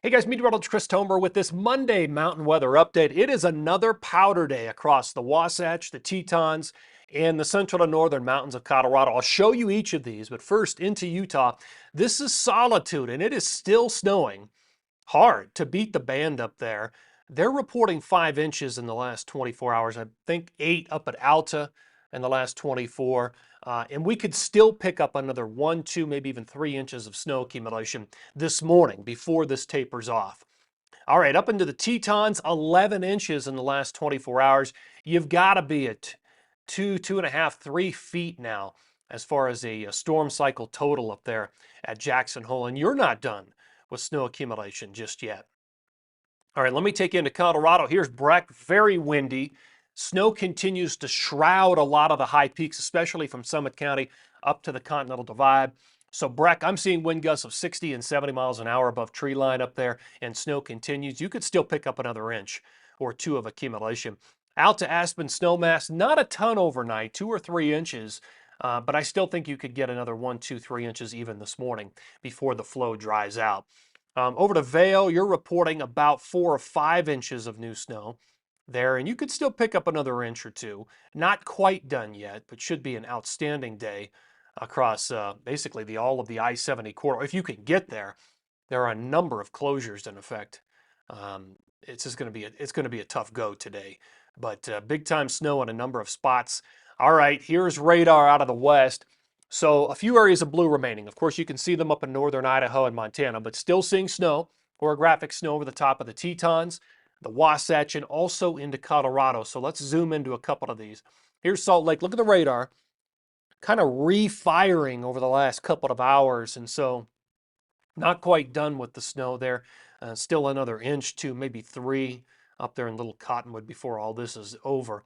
Hey guys, Meteorologist Chris Tomer with this Monday mountain weather update. It is another powder day across the Wasatch, the Tetons, and the central to northern mountains of Colorado. I'll show you each of these, but first into Utah. This is Solitude, and it is still snowing hard to beat the band up there. They're reporting 5 inches in the last 24 hours. I think 8 up at Alta in the last 24. And we could still pick up another 1, 2, maybe even 3 inches of snow accumulation this morning before this tapers off. All right, up into the Tetons, 11 inches in the last 24 hours. You've got to be at 2.5, 3 feet now as far as a storm cycle total up there at Jackson Hole. And you're not done with snow accumulation just yet. All right, let me take you into Colorado. Here's Breck, very windy. Snow continues to shroud a lot of the high peaks, especially from Summit County up to the Continental Divide. So Breck, I'm seeing wind gusts of 60 and 70 miles an hour above tree line up there, and snow continues. You could still pick up another inch or two of accumulation. Out to Aspen snowmass, not a ton overnight, 2 or 3 inches, but I still think you could get another 1, 2, 3 inches even this morning before the flow dries out. Over to Vail, you're reporting about 4 or 5 inches of new snow there, and you could still pick up another inch or two. Not quite done yet, but should be an outstanding day across basically all of the I-70 corridor. If you can get there, there are a number of closures in effect. It's just going to be a tough go today, but big time snow in a number of spots. All right, here's radar out of the west. So a few areas of blue remaining. Of course, you can see them up in northern Idaho and Montana, but still seeing snow, orographic snow over the top of the Tetons, the Wasatch, and also into Colorado. So let's zoom into a couple of these. Here's Salt Lake. Look at the radar, kind of refiring over the last couple of hours. And so not quite done with the snow there. Still another inch to maybe 3 up there in Little Cottonwood before all this is over.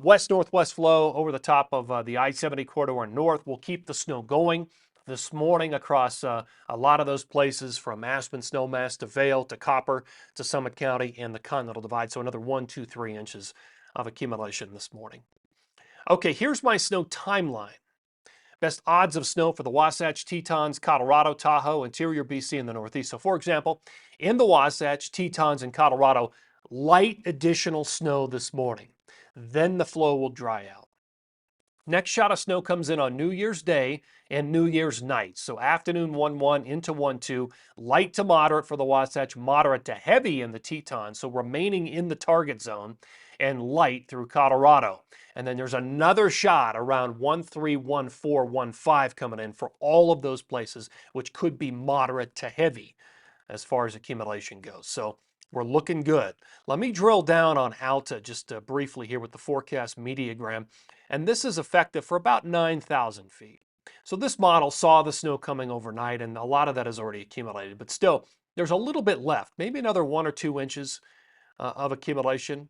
West-northwest flow over the top of the I-70 corridor north will keep the snow going this morning across a lot of those places from Aspen snowmass to Vail to Copper to Summit County and the Continental Divide. So another 1, 2, 3 inches of accumulation this morning. Okay, here's my snow timeline. Best odds of snow for the Wasatch, Tetons, Colorado, Tahoe, interior BC, and the Northeast. So for example, in the Wasatch, Tetons, and Colorado, light additional snow this morning. Then the flow will dry out. Next shot of snow comes in on New Year's Day and New Year's night. So afternoon 1-1 into 1-2, light to moderate for the Wasatch, moderate to heavy in the Tetons. So remaining in the target zone, and light through Colorado. And then there's another shot around 1-3, 1-4, 1-5 coming in for all of those places, which could be moderate to heavy as far as accumulation goes. So we're looking good. Let me drill down on Alta just briefly here with the forecast mediagram. And this is effective for about 9,000 feet. So this model saw the snow coming overnight, and a lot of that has already accumulated. But still, there's a little bit left, maybe another 1 or 2 inches of accumulation.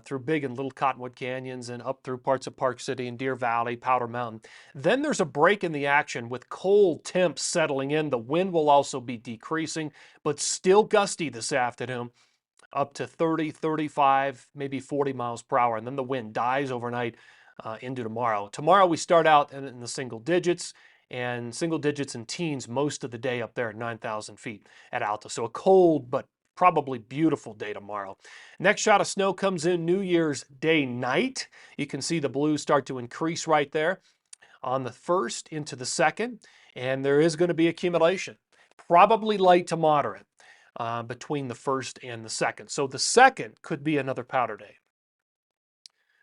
Through Big and Little Cottonwood Canyons and up through parts of Park City and Deer Valley, Powder Mountain. Then there's a break in the action with cold temps settling in. The wind will also be decreasing, but still gusty this afternoon, up to 30, 35, maybe 40 miles per hour. And then the wind dies overnight into tomorrow. Tomorrow we start out in the single digits, and single digits and teens most of the day up there at 9,000 feet at Alta. So a cold but probably beautiful day tomorrow. Next shot of snow comes in New Year's Day night. You can see the blues start to increase right there on the 1st into the 2nd, and there is going to be accumulation, probably light to moderate between the 1st and the 2nd. So the 2nd could be another powder day.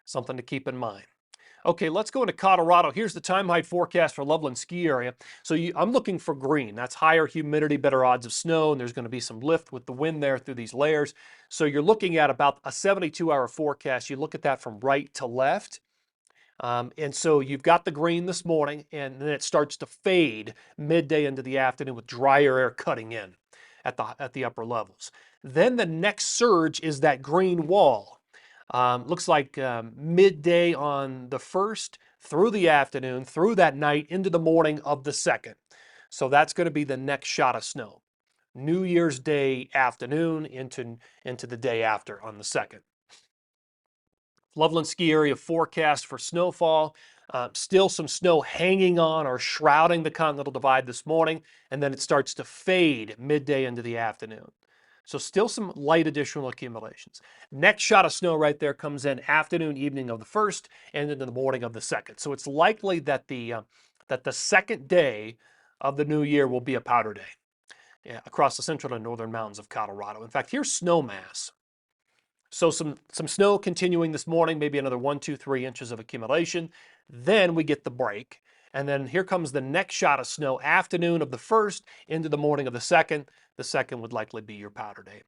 Something to keep in mind. Okay, let's go into Colorado. Here's the time height forecast for Loveland ski area. So I'm looking for green. That's higher humidity, better odds of snow, and there's going to be some lift with the wind there through these layers. So you're looking at about a 72-hour forecast. You look at that from right to left. And so you've got the green this morning, and then it starts to fade midday into the afternoon with drier air cutting in at the upper levels. Then the next surge is that green wall. Looks like midday on the 1st, through the afternoon, through that night, into the morning of the 2nd. So that's going to be the next shot of snow. New Year's Day afternoon into the day after on the 2nd. Loveland ski area forecast for snowfall. Still some snow hanging on or shrouding the Continental Divide this morning, and then it starts to fade midday into the afternoon. So still some light additional accumulations. Next shot of snow right there comes in afternoon, evening of the 1st and into the morning of the 2nd. So it's likely that the second day of the new year will be a powder day, yeah, across the central and northern mountains of Colorado. In fact, here's snow mass. So some snow continuing this morning, maybe another 1, 2, 3 inches of accumulation. Then we get the break. And then here comes the next shot of snow, afternoon of the 1st into the morning of the 2nd. The 2nd would likely be your powder day.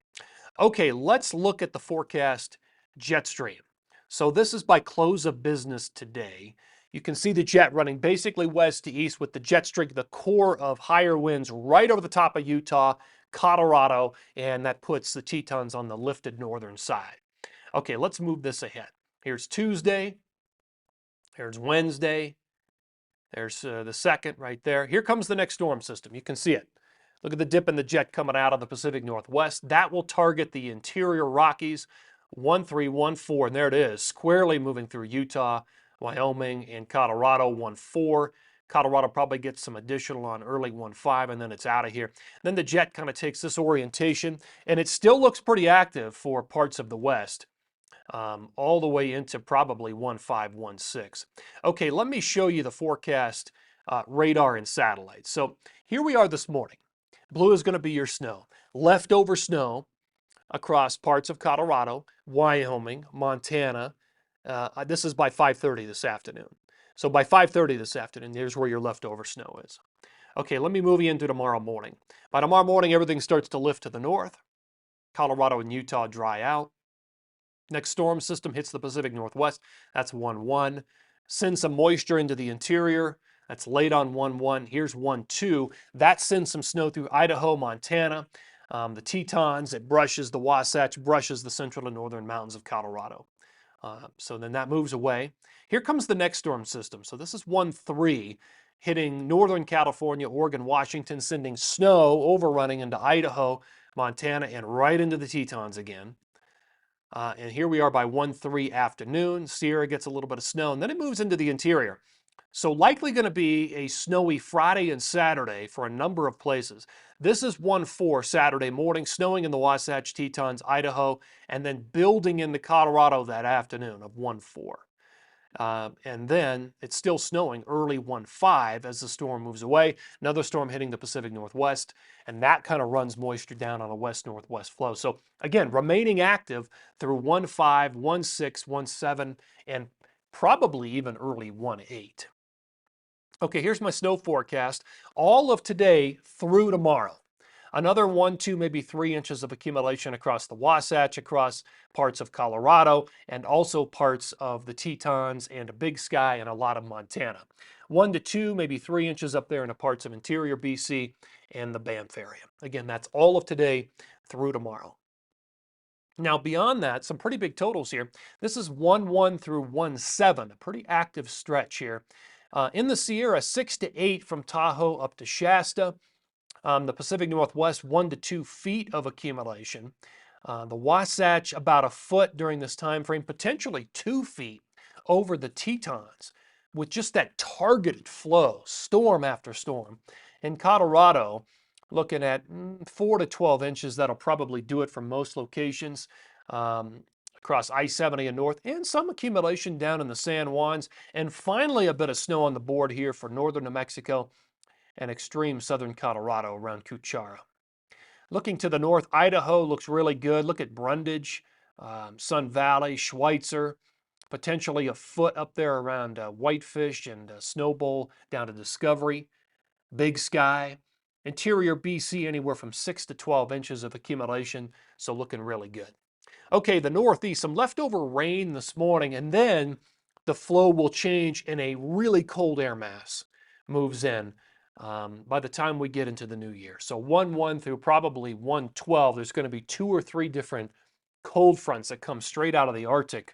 Okay, let's look at the forecast jet stream. So this is by close of business today. You can see the jet running basically west to east with the jet stream, the core of higher winds right over the top of Utah, Colorado, and that puts the Tetons on the lifted northern side. Okay, let's move this ahead. Here's Tuesday, here's Wednesday, there's the 2nd right there. Here comes the next storm system. You can see it. Look at the dip in the jet coming out of the Pacific Northwest. That will target the interior Rockies, 1314, and there it is, squarely moving through Utah, Wyoming, and Colorado, 14. Colorado probably gets some additional on early 15, and then it's out of here. Then the jet kind of takes this orientation, and it still looks pretty active for parts of the West, all the way into probably 15, 16. Okay, let me show you the forecast radar and satellites. So here we are this morning. Blue is going to be your snow. Leftover snow across parts of Colorado, Wyoming, Montana. This is by 5:30 this afternoon. So by 5:30 this afternoon, here's where your leftover snow is. Okay, let me move you into tomorrow morning. By tomorrow morning, everything starts to lift to the north. Colorado and Utah dry out. Next storm system hits the Pacific Northwest. That's 1-1. Send some moisture into the interior. That's late on 1-1. Here's 1-2. That sends some snow through Idaho, Montana. The Tetons, it brushes the Wasatch, brushes the central and northern mountains of Colorado. So then that moves away. Here comes the next storm system. So this is 1-3, hitting northern California, Oregon, Washington, sending snow overrunning into Idaho, Montana, and right into the Tetons again. And here we are by 1-3 afternoon. Sierra gets a little bit of snow, and then it moves into the interior. So likely going to be a snowy Friday and Saturday for a number of places. This is 1-4 Saturday morning, snowing in the Wasatch, Tetons, Idaho, and then building into Colorado that afternoon of 1-4. And then it's still snowing early 1-5 as the storm moves away. Another storm hitting the Pacific Northwest, and that kind of runs moisture down on a west-northwest flow. So again, remaining active through 1-5, 1-6, 1-7, and probably even early 1-8. Okay, here's my snow forecast. All of today through tomorrow. Another 1, 2, maybe 3 inches of accumulation across the Wasatch, across parts of Colorado, and also parts of the Tetons and a Big Sky and a lot of Montana. 1 to 2, maybe 3 inches up there in the parts of interior BC and the Banff area. Again, that's all of today through tomorrow. Now beyond that, some pretty big totals here. This is 1-1 through 1-7, a pretty active stretch here. In the Sierra, 6 to 8 from Tahoe up to Shasta. The Pacific Northwest, 1 to 2 feet of accumulation. The Wasatch, about a foot during this time frame, potentially 2 feet over the Tetons, with just that targeted flow, storm after storm. In Colorado, looking at 4 to 12 inches. That'll probably do it for most locations. Across I-70 and north, and some accumulation down in the San Juans, and finally a bit of snow on the board here for northern New Mexico and extreme southern Colorado around Cuchara. Looking to the north, Idaho looks really good. Look at Brundage, Sun Valley, Schweitzer, potentially a foot up there around Whitefish and Snowbowl down to Discovery, Big Sky. Interior BC, anywhere from 6 to 12 inches of accumulation, so looking really good. Okay, the Northeast, some leftover rain this morning, and then the flow will change and a really cold air mass moves in by the time we get into the new year. So 1-1 through probably 1-12, there's going to be 2 or 3 different cold fronts that come straight out of the Arctic.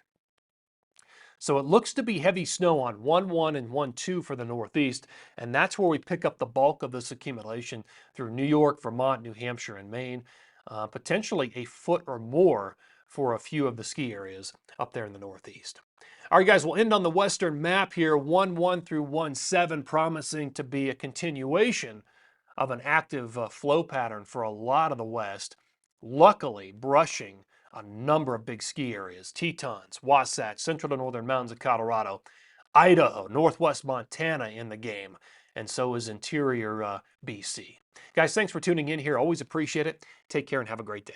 So it looks to be heavy snow on 1-1 and 1-2 for the Northeast, and that's where we pick up the bulk of this accumulation through New York, Vermont, New Hampshire, and Maine. Potentially a foot or more for a few of the ski areas up there in the Northeast. All right, guys, we'll end on the western map here, 1-1 through 1-7, promising to be a continuation of an active flow pattern for a lot of the West. luckily brushing a number of big ski areas: Tetons, Wasatch, central to northern mountains of Colorado, Idaho, northwest Montana in the game, and so is interior BC. Guys, thanks for tuning in here. Always appreciate it. Take care and have a great day.